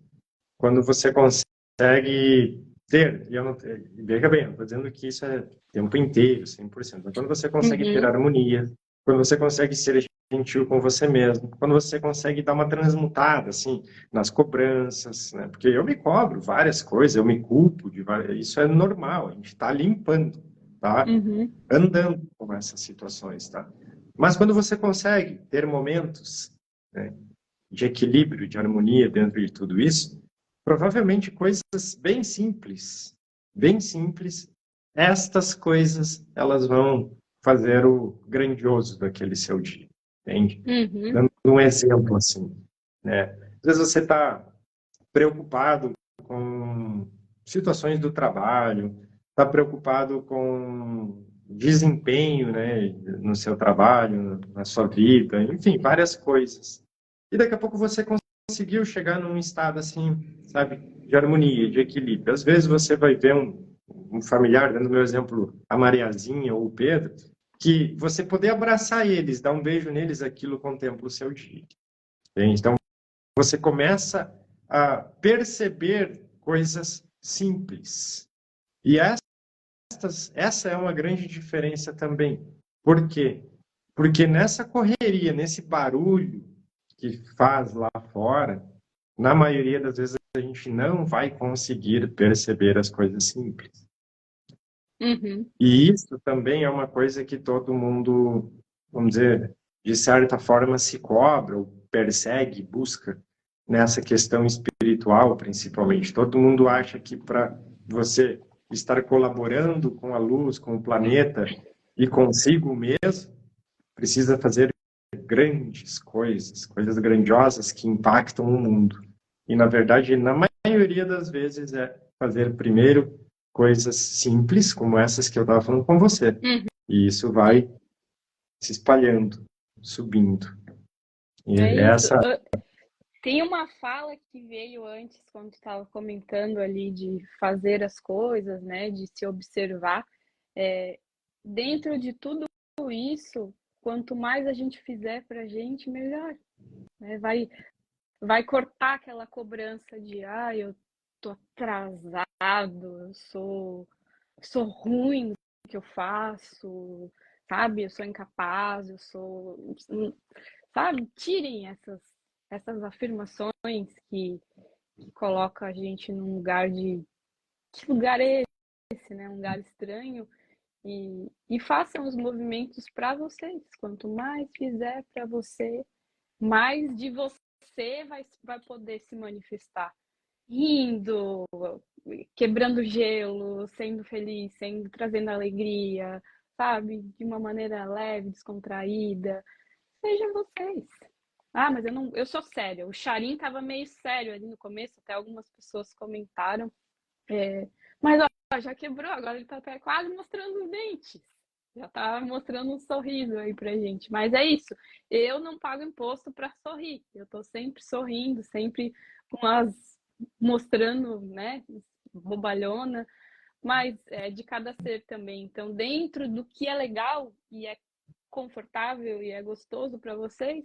quando você consegue ter, e eu não, veja bem, eu estou dizendo que isso é o tempo inteiro, 100%, mas quando você consegue ter
Uhum,
harmonia, quando você consegue ser gentil com você mesmo, quando você consegue dar uma transmutada, assim, nas cobranças, né? Porque eu me cobro várias coisas, eu me culpo de várias, isso é normal, a gente está limpando, tá?
uhum,
Andando com essas situações, tá? Mas quando você consegue ter momentos, né, de equilíbrio, de harmonia dentro de tudo isso, provavelmente coisas bem simples, estas coisas, elas vão fazer o grandioso daquele seu dia, entende?
uhum,
Dando um exemplo assim, né? Às vezes você está preocupado com situações do trabalho, está preocupado com desempenho, né, no seu trabalho, na sua vida, enfim, várias coisas. E daqui a pouco você conseguiu chegar num estado assim, sabe, de harmonia, de equilíbrio. Às vezes você vai ver um familiar, dando meu exemplo, a Mariazinha ou o Pedro, que você poder abraçar eles, dar um beijo neles, aquilo contempla o seu dia. Entende? Então, você começa a perceber coisas simples. E essa é uma grande diferença também. Por quê? Porque nessa correria, nesse barulho que faz lá fora, na maioria das vezes a gente não vai conseguir perceber as coisas simples.
uhum.
E isso também é uma coisa que todo mundo, vamos dizer, de certa forma se cobra, ou persegue, busca nessa questão espiritual, principalmente. Todo mundo acha que para você estar colaborando com a luz, com o planeta e consigo mesmo, precisa fazer grandes coisas, coisas grandiosas que impactam o mundo. E, na verdade, na maioria das vezes é fazer primeiro coisas simples, como essas que eu estava falando com você.
Uhum.
E isso vai se espalhando, subindo. E
É isso.
essa
Tem uma fala que veio antes, quando estava comentando ali de fazer as coisas, né, de se observar. É, dentro de tudo isso, quanto mais a gente fizer para a gente, melhor. Né? Vai cortar aquela cobrança de, eu tô atrasado, sou ruim no que eu faço, sabe? Eu sou incapaz, sabe? Tirem essas afirmações que colocam a gente num lugar de que lugar é esse, né? Um lugar estranho e façam os movimentos para vocês. Quanto mais fizer para você, mais de você vai poder se manifestar. Rindo, quebrando gelo, sendo feliz, trazendo alegria, sabe? De uma maneira leve, descontraída. Sejam vocês. Mas eu sou séria. O Charim tava meio sério ali no começo, até algumas pessoas comentaram. Mas ó, já quebrou, agora ele tá até quase mostrando os dentes. Já tá mostrando um sorriso aí pra gente. Mas é isso. Eu não pago imposto para sorrir. Eu tô sempre sorrindo, sempre com as mostrando, né, bobalhona, mas é de cada ser também. Então, dentro do que é legal e é confortável e é gostoso para vocês,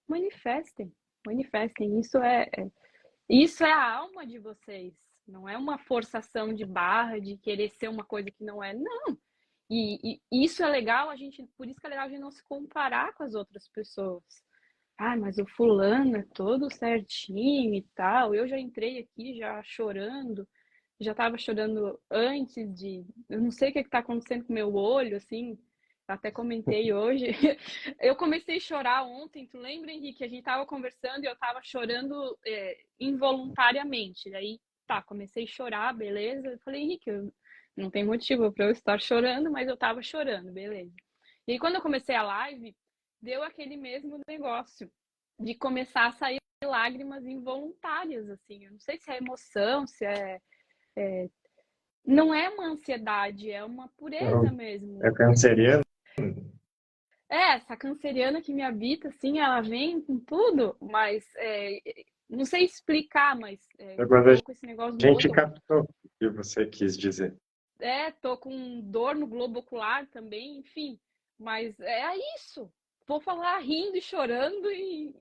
manifestem, manifestem. Isso é a alma de vocês. Não é uma forçação de barra de querer ser uma coisa que não é. Não. E isso é legal, por isso que é legal a gente não se comparar com as outras pessoas. Mas o fulano é todo certinho e tal. Eu já entrei aqui já chorando, já estava chorando antes de. Eu não sei o que está acontecendo com o meu olho, assim. Até comentei hoje. Eu comecei a chorar ontem. Tu lembra, Henrique? A gente estava conversando e eu estava chorando involuntariamente. Daí, tá, comecei a chorar, beleza. Eu falei, Henrique, não tem motivo para eu estar chorando, mas eu estava chorando, beleza. E aí, quando eu comecei a live, deu aquele mesmo negócio de começar a sair lágrimas involuntárias, assim. Eu não sei se é emoção, se não é uma ansiedade, é uma pureza
é
mesmo.
canceriano.
essa canceriana que me habita, assim, ela vem com tudo, mas não sei explicar, mas
Quando a
tô com esse negócio no
gente
olho,
captou o que você quis dizer.
tô com dor no globo ocular também, enfim, mas é isso. Vou falar rindo e chorando e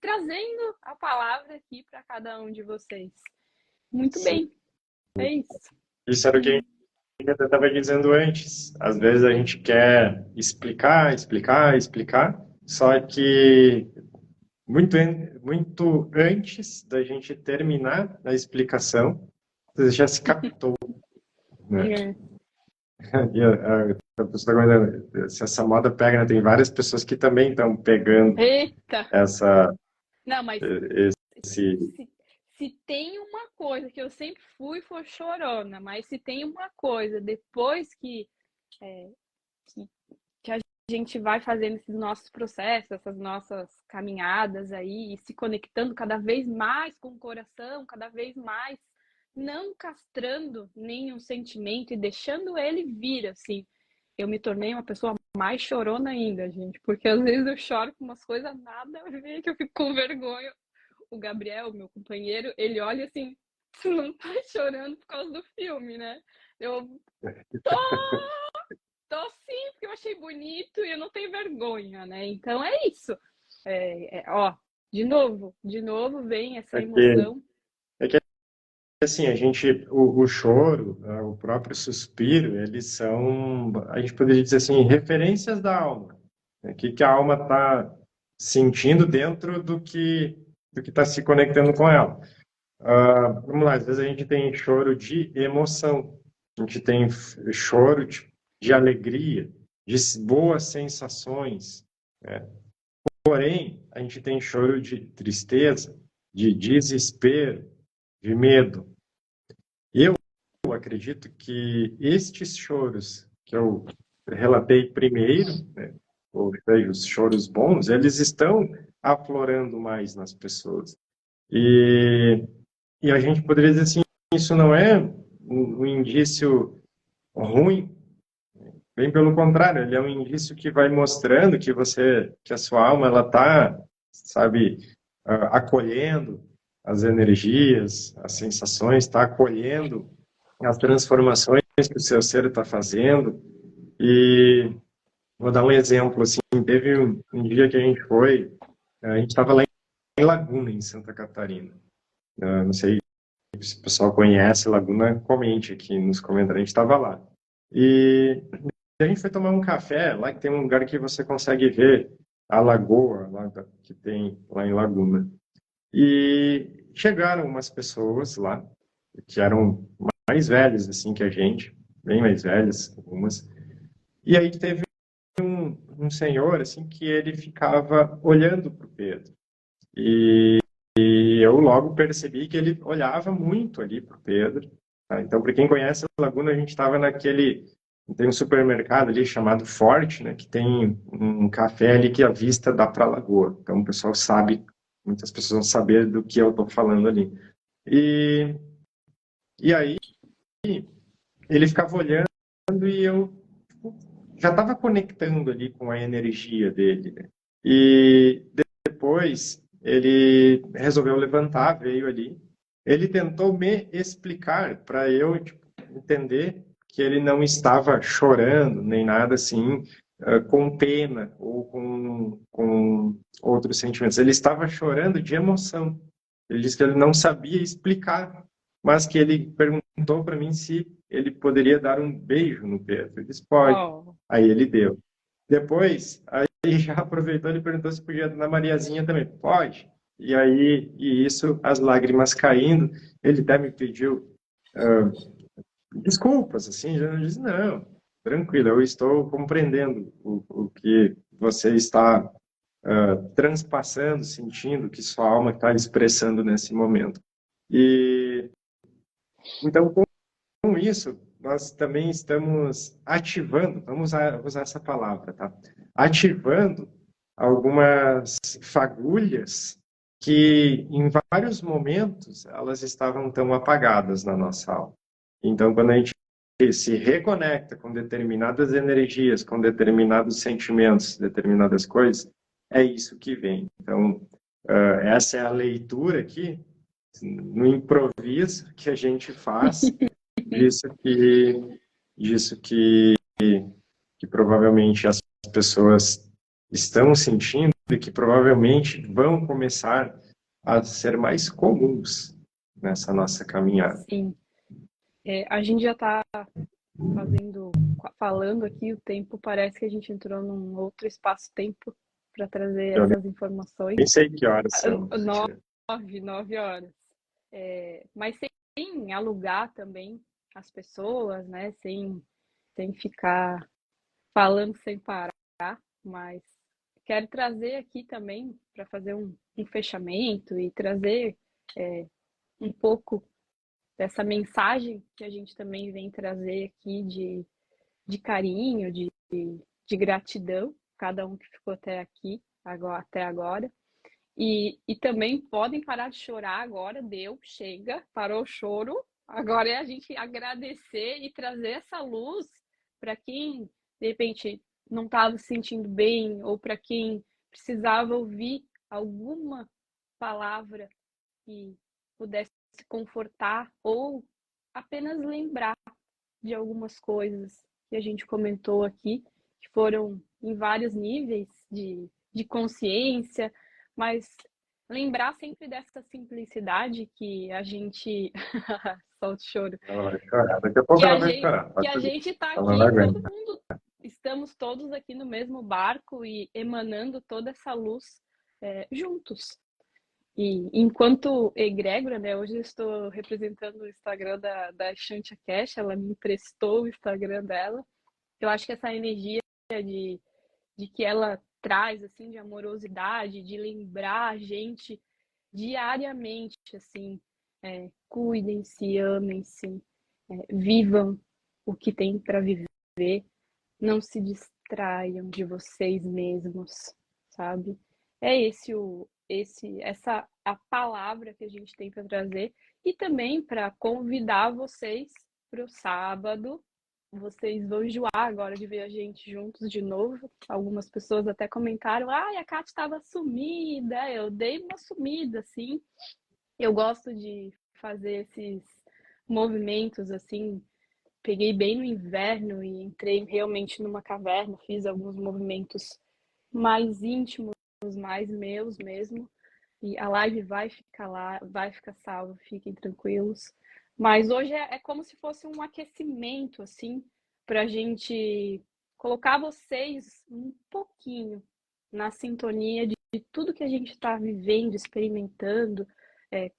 trazendo a palavra aqui para cada um de vocês. Muito
Sim.
bem, é isso.
Isso era o que a gente estava dizendo antes. Às vezes a gente quer explicar, explicar, explicar, só que muito antes da gente terminar a explicação, você já se captou, né?
É.
E a pessoa está comentando, se essa moda pega, né? Tem várias pessoas que também estão pegando
Eita!
essa,
Não, mas
esse...
se tem uma coisa que eu sempre fui, foi chorona, mas se tem uma coisa, depois que a gente vai fazendo esses nossos processos, essas nossas caminhadas aí, e se conectando cada vez mais com o coração, cada vez mais, não castrando nenhum sentimento e deixando ele vir, assim. Eu me tornei uma pessoa mais chorona ainda, gente, porque às vezes eu choro com umas coisas nada a ver, que eu fico com vergonha. O Gabriel, meu companheiro, ele olha assim, tu não tá chorando por causa do filme, né? Eu tô, tô sim, porque eu achei bonito e eu não tenho vergonha, né? Então é isso. Ó, de novo vem essa
É que,
emoção.
é que assim, o choro, o próprio suspiro, eles são, a gente poderia dizer assim, referências da alma. O que a alma está sentindo dentro do que está se conectando com ela. Vamos lá, às vezes a gente tem choro de emoção, a gente tem choro de alegria, de boas sensações, né? Porém, a gente tem choro de tristeza, de desespero, de medo. Eu acredito que estes choros que eu relatei primeiro, né, ou seja, os choros bons, eles estão aflorando mais nas pessoas. E a gente poderia dizer assim, isso não é um indício ruim, bem pelo contrário, ele é um indício que vai mostrando que a sua alma, ela está, sabe, acolhendo as energias, as sensações, está acolhendo as transformações que o seu ser está fazendo. E vou dar um exemplo, assim, teve um dia que a gente estava lá em Laguna, em Santa Catarina. Não sei se o pessoal conhece Laguna, comente aqui nos comentários, a gente estava lá. E a gente foi tomar um café, lá que tem um lugar que você consegue ver a lagoa lá que tem lá em Laguna. E chegaram umas pessoas lá, que eram mais velhas assim que a gente, bem mais velhas, algumas. E aí teve um senhor assim que ele ficava olhando para o Pedro. E eu logo percebi que ele olhava muito ali para o Pedro. Tá? Então, para quem conhece a Laguna, a gente estava tem um supermercado ali chamado Forte, né, que tem um café ali que a vista dá para a lagoa. Então, o pessoal sabe, muitas pessoas vão saber do que eu estou falando ali. E, e aí, ele ficava olhando e eu já estava conectando ali com a energia dele, né? E depois ele resolveu levantar, veio ali. Ele tentou me explicar para eu entender que ele não estava chorando nem nada assim, com pena ou com outros sentimentos. Ele estava chorando de emoção. Ele disse que ele não sabia explicar, mas que ele perguntou para mim se ele poderia dar um beijo no Pedro. Ele disse, pode.
Oh,
Aí ele deu. Depois, aí já aproveitou e perguntou se podia na Mariazinha também. Pode. E isso, as lágrimas caindo, ele até me pediu desculpas, assim, já disse, não, tranquilo, eu estou compreendendo o que você está transpassando, sentindo, que sua alma está expressando nesse momento. E então, com isso, nós também estamos ativando, vamos usar essa palavra, tá? Ativando algumas fagulhas que, em vários momentos, elas estavam tão apagadas na nossa alma. Então, quando a gente se reconecta com determinadas energias, com determinados sentimentos, determinadas coisas, é isso que vem. Então, essa é a leitura aqui, no improviso que a gente faz, disso que provavelmente as pessoas estão sentindo e que provavelmente vão começar a ser mais comuns nessa nossa caminhada.
Sim. A gente já está falando aqui, o tempo parece que a gente entrou num outro espaço-tempo para trazer
Eu
essas informações.
nem sei que horas são.
9 horas. Mas sem alugar também as pessoas, né? Sem ficar falando sem parar, mas quero trazer aqui também para fazer um fechamento e trazer um pouco dessa mensagem que a gente também vem trazer aqui de carinho, de gratidão, cada um que ficou até aqui, até agora. E também podem parar de chorar agora, chega, parou o choro. Agora é a gente agradecer e trazer essa luz para quem, de repente, não estava se sentindo bem ou para quem precisava ouvir alguma palavra que pudesse se confortar ou apenas lembrar de algumas coisas que a gente comentou aqui, que foram em vários níveis de consciência, mas lembrar sempre dessa simplicidade que a gente solta o choro.
Ela vai chorar, daqui a pouco ela vai chorar.
Que a gente está aqui, todo mundo, estamos todos aqui no mesmo barco e emanando toda essa luz juntos. E enquanto egrégora, né, hoje eu estou representando o Instagram da Shantia Cash, ela me emprestou o Instagram dela. Eu acho que essa energia de que ela traz, assim, de amorosidade, de lembrar a gente diariamente, assim, cuidem-se, amem-se, vivam o que tem para viver, não se distraiam de vocês mesmos, sabe? É essa a palavra que a gente tem para trazer e também para convidar vocês para o sábado. Vocês vão enjoar agora de ver a gente juntos de novo. Algumas pessoas até comentaram: a Kátia estava sumida. Eu dei uma sumida, assim. Eu gosto de fazer esses movimentos, assim. Peguei bem no inverno e entrei realmente numa caverna, fiz alguns movimentos mais íntimos, mais meus mesmo. E a live vai ficar lá, vai ficar salva, fiquem tranquilos. Mas hoje é como se fosse um aquecimento, assim, para a gente colocar vocês um pouquinho na sintonia de tudo que a gente está vivendo, experimentando,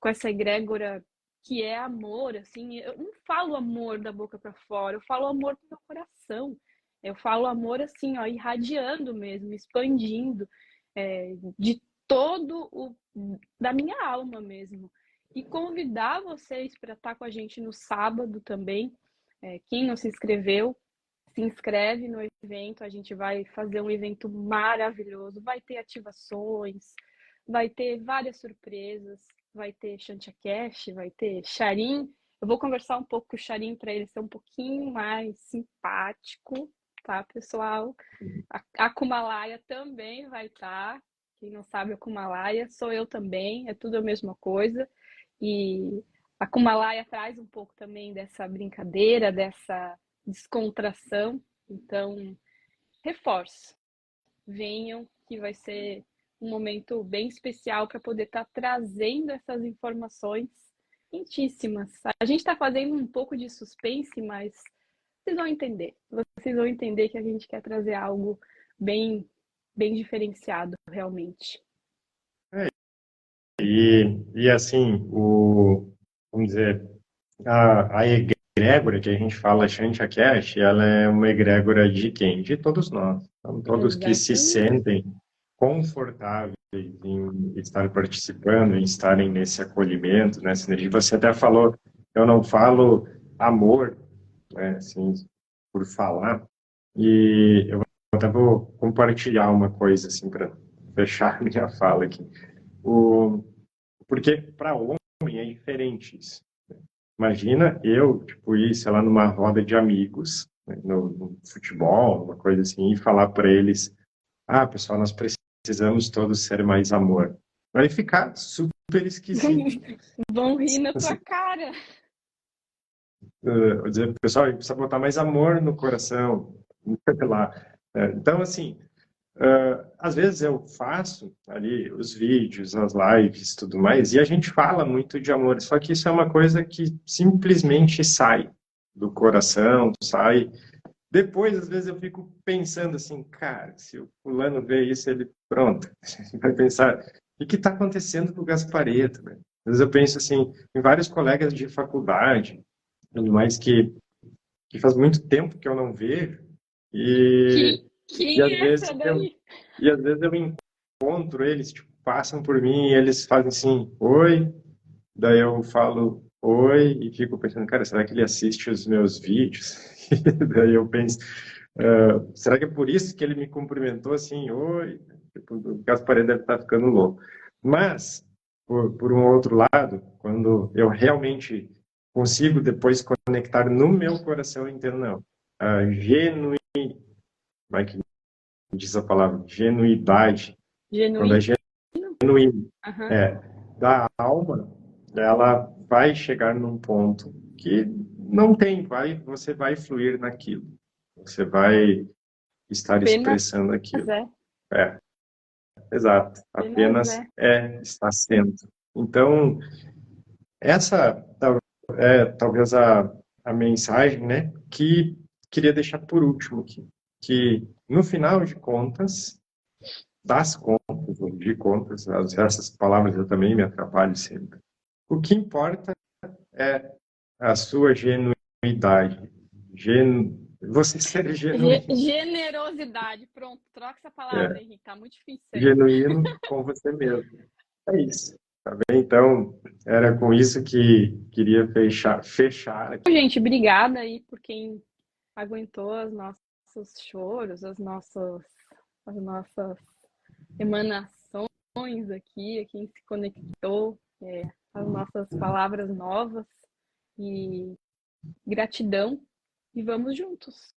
com essa egrégora que é amor, assim. Eu não falo amor da boca para fora, eu falo amor do meu coração. Eu falo amor assim, ó, irradiando mesmo, expandindo, de da minha alma mesmo. E convidar vocês para estar com a gente no sábado também. Quem não se inscreveu, se inscreve no evento. A gente vai fazer um evento maravilhoso. Vai ter ativações, vai ter várias surpresas, vai ter Shantia Cash, vai ter Charim. Eu vou conversar um pouco com o Charim para ele ser um pouquinho mais simpático, tá, pessoal? A Kumalaya também vai estar. Quem não sabe, a Kumalaya sou eu também, é tudo a mesma coisa. E a Kumalaya traz um pouco também dessa brincadeira, dessa descontração. Então, reforço. Venham, que vai ser um momento bem especial para poder estar trazendo essas informações quentíssimas. A gente está fazendo um pouco de suspense, mas vocês vão entender. Vocês vão entender que a gente quer trazer algo bem diferenciado, realmente.
E assim, vamos dizer, a egrégora que a gente fala, Shantia Cash, ela é uma egrégora de quem? De todos nós. Então, todos que se sentem confortáveis em estar participando, em estarem nesse acolhimento, nessa energia. Você até falou, eu não falo amor, né, assim, por falar, e eu até vou compartilhar uma coisa, assim, para fechar minha fala aqui. Porque para homem é diferente isso. Imagina eu, tipo, ir, sei lá, numa roda de amigos, né, no futebol, uma coisa assim, e falar para eles, ah, pessoal, nós precisamos todos ser mais amor. Vai ficar super esquisito.
Vão rir na tua
Assim,
cara.
vou dizer, pessoal, a gente precisa botar mais amor no coração, sei lá. Então, assim, às vezes eu faço ali os vídeos, as lives, tudo mais, e a gente fala muito de amor, só que isso é uma coisa que simplesmente sai do coração, sai. Depois, às vezes, eu fico pensando assim, cara, se o fulano vê isso, ele, pronto, vai pensar, o que está acontecendo com o Gaspareto, velho? Às vezes eu penso assim, em vários colegas de faculdade, tudo mais que faz muito tempo que eu não vejo, e, e
Quem
às
é essa
vezes eu,
daí?
e às vezes eu encontro eles, tipo, passam por mim e eles fazem assim, oi, daí eu falo oi e fico pensando, cara, será que ele assiste os meus vídeos? Daí eu penso, será que é por isso que ele me cumprimentou assim, oi? Tipo, o Gasparé deve estar ficando louco. Mas, por um outro lado, quando eu realmente consigo depois conectar no meu coração, eu entendo, não. A genuína, como é que diz a palavra? Genuidade. Quando é
Genuíno?
genuíno,
Aham.
é, da alma, ela vai chegar num ponto que não tem, você vai fluir naquilo. Você vai estar
Apenas
expressando aquilo.
é.
É, exato.
Apenas
Apenas
é.
está sendo. Então, essa é talvez a mensagem, né, que queria deixar por último aqui, que no final de contas, das contas, ou de contas, essas palavras eu também me atrapalho sempre. O que importa é a sua genuidade. Você ser genuíno.
Generosidade. Pronto, troca essa palavra,
É,
Henrique. Tá muito difícil isso aí.
genuíno com você mesmo. É isso. Tá bem? Então, era com isso que queria fechar aqui.
Gente, obrigada aí por quem aguentou os nossos choros, as nossas emanações aqui, a quem se conectou, as nossas palavras novas e gratidão e vamos juntos.